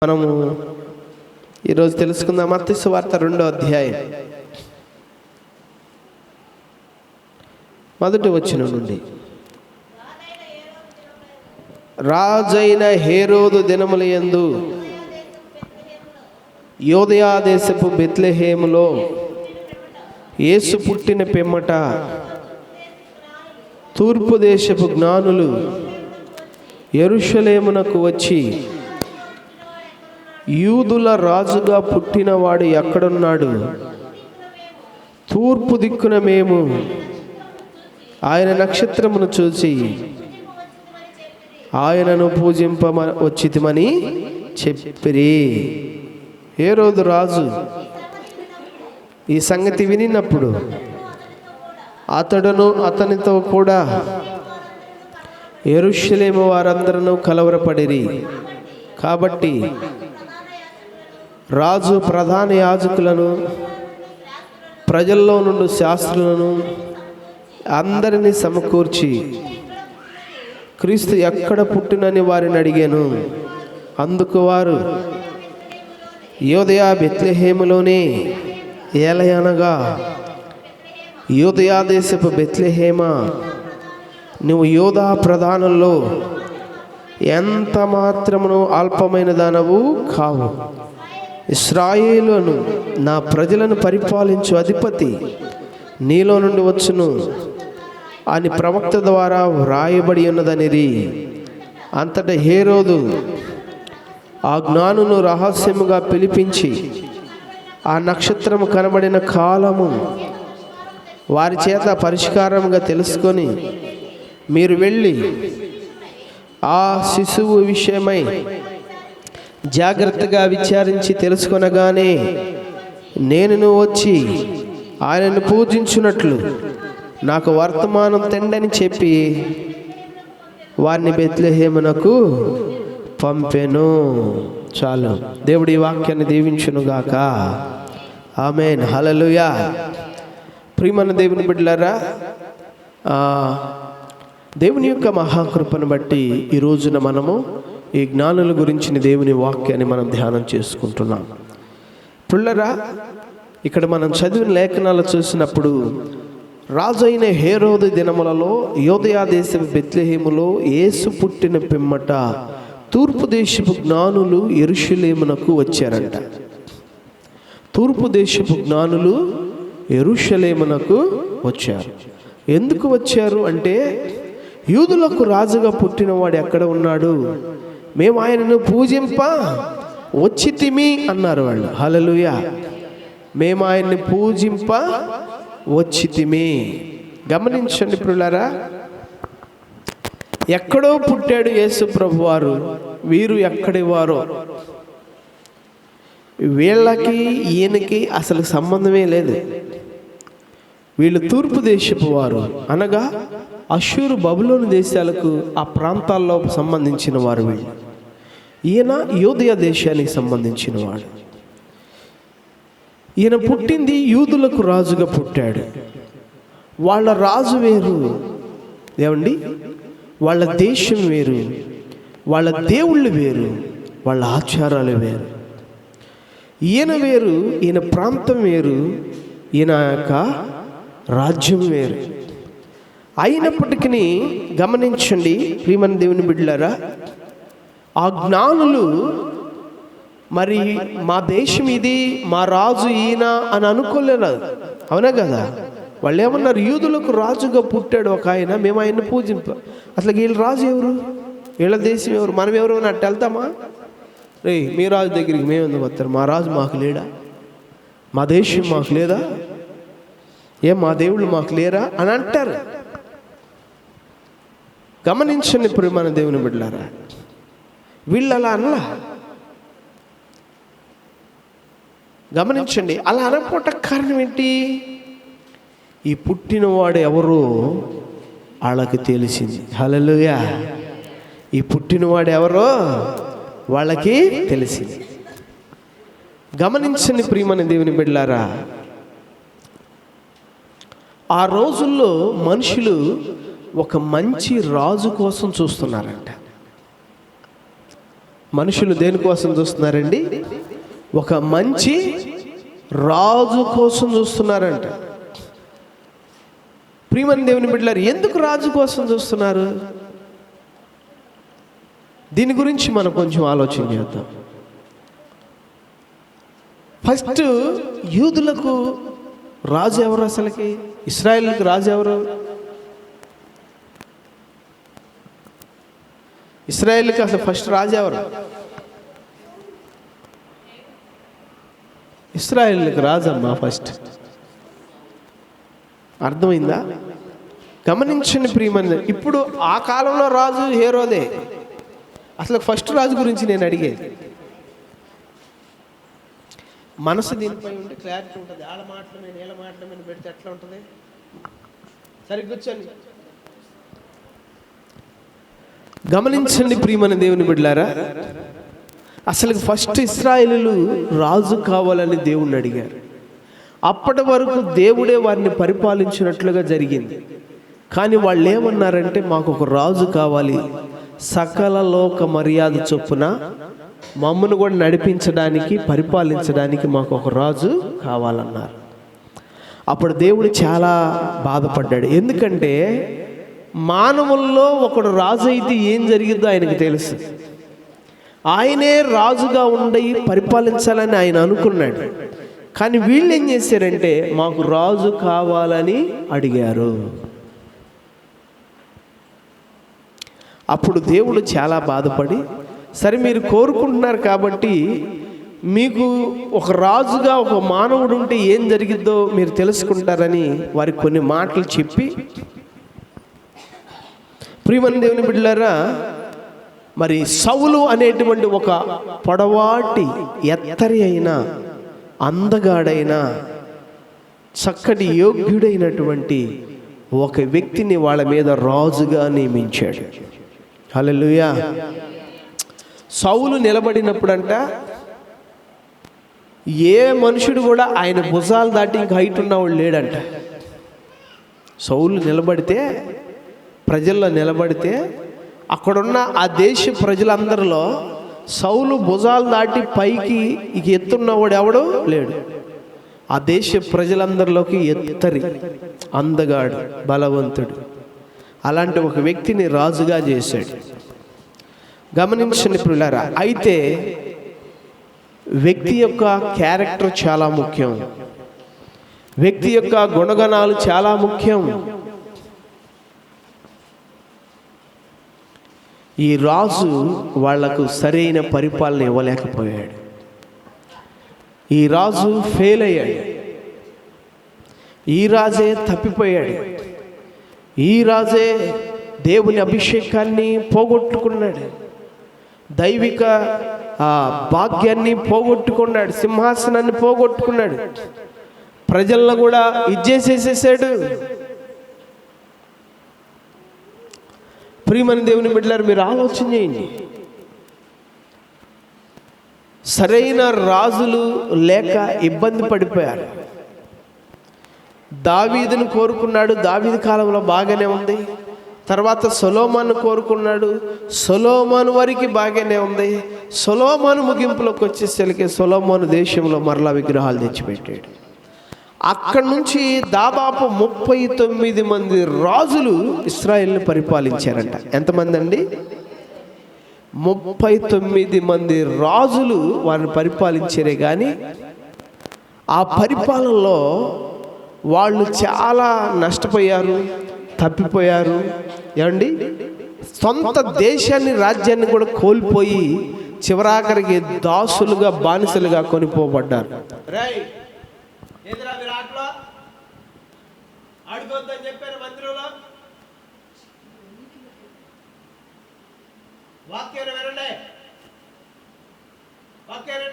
మనము ఈరోజు తెలుసుకుందాం. మత్తయి సువార్త 2వ అధ్యాయం 1వ వచనం నుండి. రాజైన హేరోదు దినములయందు యూదయ దేశపు బెత్లెహేములో యేసు పుట్టిన పిమ్మట తూర్పు దేశపు జ్ఞానులు యెరూషలేమునకు వచ్చి, యూదుల రాజుగా పుట్టినవాడు ఎక్కడున్నాడు? తూర్పు దిక్కున మేము ఆయన నక్షత్రమును చూసి ఆయనను వచ్చితిమని చెప్పిరి. హేరోదు రాజు ఈ సంగతి వినినప్పుడు అతడును అతనితో కూడా యెరూషలేము వారందరూ కలవరపడిరి. కాబట్టి రాజు ప్రధాన యాజకులను, ప్రజల్లో నుండి శాస్త్రులను అందరినీ సమకూర్చి క్రీస్తు ఎక్కడ పుట్టినని వారిని అడిగాను. అందుకు వారు, యూదయ బెత్లెహేములోనే, ఏలయనగా యూదయ దేశపు బెత్లెహేమా, నువ్వు యూదా ప్రధానుల్లో ఎంత మాత్రమును అల్పమైన దానవు కావు. ఇశ్రాయేలును నా ప్రజలను పరిపాలించు అధిపతి నీలో నుండి వచ్చును అని ప్రవక్త ద్వారా వ్రాయబడి ఉన్నదనిరి. అంతటా హేరోదు ఆ జ్ఞానును రహస్యముగా పిలిపించి ఆ నక్షత్రము కనబడిన కాలము వారి చేత పరిష్కారముగా తెలుసుకొని, మీరు వెళ్ళి ఆ శిశువు విషయమై జాగ్రత్తగా విచారించి తెలుసుకొనగానే నేను వచ్చి ఆయనను పూజించున్నట్లు నాకు వర్తమానం తెండని చెప్పి వారిని బెత్లెహేమునకు పంపెను. చాలు. దేవుడి వాక్యాన్ని దీవించునుగాక. ఆమేన్. హల్లెలూయా. ప్రియమైన దేవుని బిడ్డలారా, దేవుని యొక్క మహాకృపను బట్టి ఈ రోజున మనము ఈ జ్ఞానుల గురించిన దేవుని వాక్యాన్ని మనం ధ్యానం చేసుకుంటున్నాం. పిల్లరా, ఇక్కడ మనం చదివిన లేఖనాలు చూసినప్పుడు రాజైన హేరోదు దినములలో యూదయ దేశపు బెత్లెహేములో యేసు పుట్టిన పిమ్మట తూర్పు దేశపు జ్ఞానులు యెరూషలేమునకు వచ్చారంట. తూర్పు దేశపు జ్ఞానులు యెరూషలేమునకు వచ్చారు. ఎందుకు వచ్చారు అంటే, యూదులకు రాజుగా పుట్టినవాడు ఎక్కడ ఉన్నాడు, మేము ఆయనను పూజింప వచ్చితిమి అన్నారు వాళ్ళు. హల్లెలూయా. మేము ఆయన్ని పూజింప వచ్చితిమి. గమనించండి ప్రియులారా, ఎక్కడో పుట్టాడు యేసు ప్రభు వారు. వీరు ఎక్కడి వారో, వీళ్ళకి ఈయనకి అసలు సంబంధమే లేదు. వీళ్ళు తూర్పు దేశపు వారు, అనగా అష్షూరు, బబులోను దేశాలకు ఆ ప్రాంతాల్లో సంబంధించిన వారు వీళ్ళు. ఈయన యూదయ దేశానికి సంబంధించిన వాడు. ఈయన పుట్టింది యూదులకు రాజుగా పుట్టాడు. వాళ్ళ రాజు వేరు, ఏమండి, వాళ్ళ దేశం వేరు, వాళ్ళ దేవుళ్ళు వేరు, వాళ్ళ ఆచారాలు వేరు. ఈయన వేరు, ఈయన ప్రాంతం వేరు, ఈయన యొక్క రాజ్యం వేరు. అయినప్పటికీ గమనించండి ప్రియమైన దేవుని బిడ్డలారా, ఆ జ్ఞానులు మరి మా దేశం ఇది, మా రాజు ఈయన అని అనుకోలేరు. అవునా కదా? వాళ్ళు ఏమన్నారు, యూదులకు రాజుగా పుట్టాడు ఒక ఆయన, మేము ఆయన్ని పూజింప. అసలు వీళ్ళ రాజు ఎవరు, వీళ్ళ దేశం ఎవరు, మనం ఎవరు అని అట్టు వెళ్తామా? రే, మీ రాజు దగ్గరికి మేము ఎందుకు వస్తారు? మా రాజు మాకు లేడా? మా దేశం మాకు లేదా? మా దేవుళ్ళు మాకు లేరా అని అంటారు. గమనించండి ప్రియమైన దేవుని బిడ్డలారా, వీళ్ళు అలా అనలా. గమనించండి, అలా అనకపోవటానికి కారణం ఏంటి? ఈ పుట్టినవాడు ఎవరో వాళ్ళకి తెలిసింది. హల్లెలూయా. ఈ పుట్టినవాడు ఎవరో వాళ్ళకి తెలిసింది. గమనించండి ప్రియమైన దేవుని బిడ్డలారా, ఆ రోజుల్లో మనుషులు ఒక మంచి రాజు కోసం చూస్తున్నారంట. మనుషులు దేనికోసం చూస్తున్నారండి? ఒక మంచి రాజు కోసం చూస్తున్నారంట. ప్రియమైన దేవుని బిడ్డలారా, ఎందుకు రాజు కోసం చూస్తున్నారు? దీని గురించి మనం కొంచెం ఆలోచన చేద్దాం. ఫస్ట్ యూదులకు రాజు ఎవరు? అసలుకి ఇశ్రాయేలుకి రాజు ఎవరు? ఇశ్రాయేలుకి అసలు ఫస్ట్ రాజు ఎవరు? ఇశ్రాయేలుకి రాజు అమ్మా ఫస్ట్. అర్థమైందా? గమనించండి ప్రియమైన. ఇప్పుడు ఆ కాలంలో రాజు హేరోదే. అసలు ఫస్ట్ రాజు గురించి నేను అడిగేది. మనసు దీనిపై ఉంటే క్లారిటీ ఉంటుంది. ఆడ మాటలు నేను ఏళ్ళ మాటలు మీద పెడితే ఎట్లా ఉంటుంది? సరిగ్గా కూర్చోండి. గమనించండి ప్రియమైన దేవుని బిడ్డలారా, అసలు ఫస్ట్ ఇశ్రాయేలీయులు రాజు కావాలని దేవుణ్ణి అడిగారు. అప్పటి వరకు దేవుడే వారిని పరిపాలించినట్లుగా జరిగింది. కానీ వాళ్ళు ఏమన్నారంటే, మాకు ఒక రాజు కావాలి, సకల లోక మర్యాద చొప్పున మమ్మను కూడా నడిపించడానికి, పరిపాలించడానికి మాకు ఒక రాజు కావాలన్నారు. అప్పుడు దేవుడు చాలా బాధపడ్డాడు. ఎందుకంటే మానవుల్లో ఒకడు రాజు అయితే ఏం జరిగిద్దో ఆయనకు తెలుసు. ఆయనే రాజుగా ఉండి పరిపాలించాలని ఆయన అనుకున్నాడు. కానీ వీళ్ళు ఏం చేశారంటే, మాకు రాజు కావాలని అడిగారు. అప్పుడు దేవుడు చాలా బాధపడి, సరే మీరు కోరుకుంటున్నారు కాబట్టి మీకు ఒక రాజుగా ఒక మానవుడు ఉంటే ఏం జరిగిద్దో మీరు తెలుసుకుంటారని వారికి కొన్ని మాటలు చెప్పి, ప్రియమైన దేవుని బిడ్డలారా, మరి సౌలు అనేటువంటి ఒక పొడవాటి ఎత్తరి అయిన అందగాడైన చక్కటి యోగ్యుడైనటువంటి ఒక వ్యక్తిని వాళ్ళ మీద రాజుగా నియమించాడు. హల్లెలూయా. సౌలు నిలబడినప్పుడంట ఏ మనుషుడు కూడా ఆయన భుజాలు దాటి ఇంక హైట్ ఉన్నవాడు లేడంట. సౌలు నిలబడితే, ప్రజల్లో నిలబడితే, అక్కడున్న ఆ దేశ ప్రజలందరిలో సౌలు భుజాలు దాటి పైకి ఇక ఎత్తున్నవాడు ఎవడు లేడు. ఆ దేశ ప్రజలందరిలోకి ఎత్తరి అందగాడు, బలవంతుడు, అలాంటి ఒక వ్యక్తిని రాజుగా చేశాడు. గమనించండి ప్రియులారా, అయితే వ్యక్తి యొక్క క్యారెక్టర్ చాలా ముఖ్యం. వ్యక్తి యొక్క గుణగణాలు చాలా ముఖ్యం. ఈ రాజు వాళ్లకు సరైన పరిపాలన ఇవ్వలేకపోయాడు. ఈ రాజు ఫెయిల్ అయ్యాడు. ఈ రాజే తప్పిపోయాడు. ఈ రాజే దేవుని అభిషేకాన్ని పోగొట్టుకున్నాడు. దైవిక భాగ్యాన్ని పోగొట్టుకున్నాడు. సింహాసనాన్ని పోగొట్టుకున్నాడు. ప్రజలను కూడా ఇచ్చేసేసేసాడు. ప్రియమైన దేవుని బిడ్డలారా, మీరు ఆలోచన చేయండి. సరైన రాజులు లేక ఇబ్బంది పడిపోయారు. దావీదును కోరుకున్నాడు. దావీదు కాలంలో బాగానే ఉంది. తర్వాత సొలొమోను కోరుకున్నాడు. సొలొమోను వరకు బాగానే ఉంది. సొలొమోను ముగింపులోకి వచ్చేసరికి సొలొమోను దేశంలో మరలా విగ్రహాలు తెచ్చిపెట్టాడు. అక్కడి నుంచి దాదాపు 39 మంది రాజులు ఇశ్రాయేలుని పరిపాలించారంట. ఎంతమంది అండి? 39 మంది రాజులు వారిని పరిపాలించారే కానీ ఆ పరిపాలనలో వాళ్ళు చాలా నష్టపోయారు, తప్పిపోయారు. ఏమండి, సొంత దేశాన్ని, రాజ్యాన్ని కూడా కోల్పోయి చివరాఖరికి దాసులుగా, బానిసలుగా కొనిపోబడ్డారు. ఆడుకోవద్దని చెప్పారు మందిరంలో. వాక్యాన్ని వినండి, వాక్యాన్ని